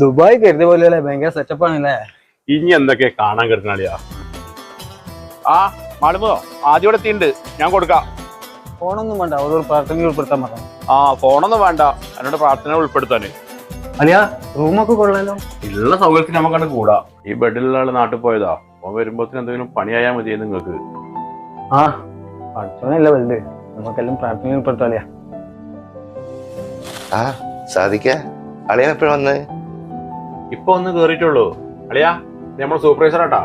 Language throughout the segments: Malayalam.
ദുബായ് കരുതിയ പോലെയല്ലേ, ഭയങ്കര സെറ്റപ്പ് ആണല്ലേ. ഇനി എന്തൊക്കെ കാണാൻ കിടക്കണിയാ. ആ മാളുമ്പോ ആദ്യം ഇവിടെ എത്തിയിട്ടുണ്ട്, ഞാൻ കൊടുക്കാം. ഫോണൊന്നും വേണ്ട, ഒരു പ്രാർത്ഥനയിൽ ഉൾപ്പെടുത്താൻ പറഞ്ഞു. ആ ഫോണൊന്നും വേണ്ട, എന്നോട് പ്രാർത്ഥന ഉൾപ്പെടുത്താന്. അലിയാ റൂമൊക്കെ കൊള്ളാലോ. ഉള്ള സൗകര്യത്തിന് നമുക്കണ്ട് കൂടാ. ഈ ബെഡിലുള്ള ആള് നാട്ടിൽ പോയതാ, അപ്പൊ വരുമ്പോഴത്തേന് എന്തെങ്കിലും പണിയായാ മതി നിങ്ങൾക്ക്. ആ പഠിച്ചോനല്ല വലുത്, നമുക്കെല്ലാം പ്രാർത്ഥനയിൽ ഉൾപ്പെടുത്താലിയാ. ആ സാധിക്ക അളിയൻ എപ്പോഴും വന്ന്? ഇപ്പൊ ഒന്ന് കേറിയിട്ടുള്ളൂ. അളിയാ നമ്മൾ സൂപ്പർവൈസർ ആട്ടാ.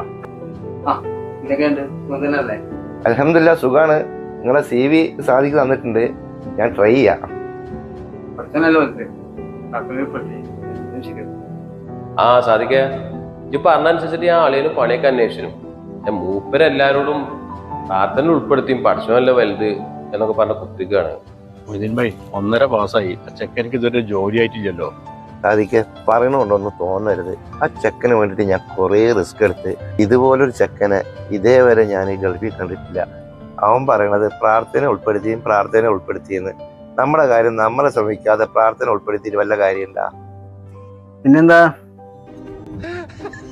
അൽഹംദുലില്ലാ സുഖാണ്. നിങ്ങളെ CV സാധിക്ക് തന്നിട്ടുണ്ട്, ഞാൻ ട്രൈ ചെയ്യാം. ആ സാധിക്ക ഇജ്ജ് പറഞ്ഞനുസരിച്ചിട്ട് ഞാൻ ആളിന് പണിയൊക്കെ അന്വേഷിച്ചു. ഞാൻ മൂപ്പരെല്ലാരോടും പ്രാർത്ഥന ഉൾപ്പെടുത്തിയും പഠിച്ചോനല്ല വലുത് എന്നൊക്കെ പറഞ്ഞ കുത്തിക്കാണ്. മൊയ്തീൻ ഭായി 1.5 മാസമായി, ആ ചെക്കനിക്ക് ഇതൊരു ജോലി ആയിട്ടില്ലല്ലോ. സാധിക്ക പറയണോണ്ടൊന്നും തോന്നരുത്. ആ ചെക്കന് വേണ്ടിയിട്ട് ഞാൻ കുറേ റിസ്ക് എടുത്ത്, ഇതുപോലൊരു ചെക്കനെ ഇതേവരെ ഞാൻ ഈ ഗൾഫിൽ കണ്ടിട്ടില്ല. അവൻ പറയണത് പ്രാർത്ഥന ഉൾപ്പെടുത്തിയെന്ന്. നമ്മുടെ കാര്യം നമ്മളെ ശ്രമിക്കാതെ പ്രാർത്ഥന ഉൾപ്പെടുത്തിയിട്ട് വല്ല കാര്യമുണ്ടാ? പിന്നെന്താ,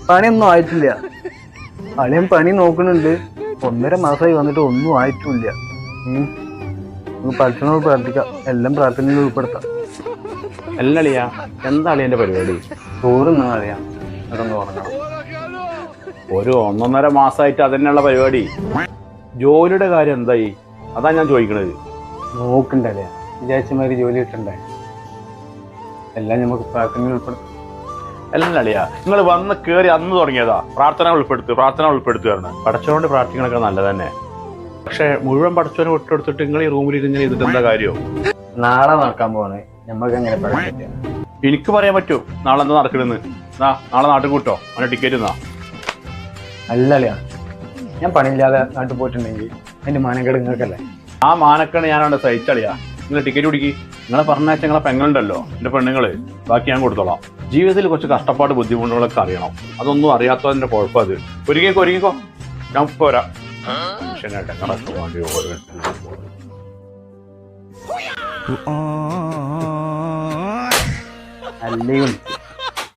പണിയൊന്നും ആയിട്ടില്ല. അളിയൻ പണി നോക്കുന്നുണ്ട്. 1.5 മാസമായി വന്നിട്ട് ഒന്നും ആയിട്ടില്ല. പഠിച്ചോട് പ്രാർത്ഥിക്കാം, എല്ലാം പ്രാർത്ഥനയിൽ ഉൾപ്പെടുത്താം. അല്ല അളിയാ, എന്താ അളിയന്റെ പരിപാടി? ചോറൊന്നും അറിയാം, അതൊന്ന് ഉറങ്ങണം. ഒരു 1.5 മാസമായിട്ട് അതന്നെയുള്ള പരിപാടി. ജോലിയുടെ കാര്യം എന്തായി? അതാ ഞാൻ ചോദിക്കണത്. നോക്കണ്ടല്ലേ, വിചാരിച്ചമാതിരി ജോലി കിട്ടണ്ടേ? എല്ലാം നമുക്ക് പ്രാർത്ഥനയിൽ ഉൾപ്പെടുത്താം. അല്ല അളിയാ, നിങ്ങൾ വന്ന് കയറി അന്ന് തുടങ്ങിയതാ പ്രാർത്ഥന ഉൾപ്പെടുത്തുകയാണ്. പടച്ചോണ്ട് പ്രാർത്ഥിക്കണൊക്കെ നല്ലത് തന്നെ, പക്ഷെ മുഴുവൻ പടച്ചോനെ വിട്ടെടുത്തിട്ട് നിങ്ങൾ ഈ റൂമിൽ ഇരുന്ന് ചെയ്തിട്ട് എന്താ കാര്യം? നാളെ നടക്കാൻ പോണേ, നമുക്ക് എങ്ങനെ പറയാൻ പറ്റുക? എനിക്ക് പറയാൻ പറ്റൂ നാളെ എന്താ നടക്കണെന്ന്. നാളെ നാട്ടിൽ കൂട്ടോ, അവനെ ടിക്കറ്റ് എന്നാ. അല്ലല്ല, ഞാൻ പണിയില്ലാതെ നാട്ടിൽ പോയിട്ടുണ്ടെങ്കിൽ അതിന്റെ മാനക്കേട് നിങ്ങൾക്കല്ലേ? ആ മാനക്കാണ് ഞാനവിടെ സഹിച്ചളിയാ. നിങ്ങൾ ടിക്കറ്റ് പിടിക്കി. നിങ്ങളെ പറഞ്ഞാച്ച നിങ്ങളെ പെങ്ങളുണ്ടല്ലോ, എന്റെ പെണ്ണുങ്ങള്, ബാക്കി ഞാൻ കൊടുത്തോളാം. ജീവിതത്തിൽ കുറച്ച് കഷ്ടപ്പാട് ബുദ്ധിമുട്ടുകളൊക്കെ അറിയണം. അതൊന്നും അറിയാത്തതിന്റെ കുഴപ്പം അത്. ഒരുങ്ങിക്കോ, ഞാൻ പോരാ. അല്ലേ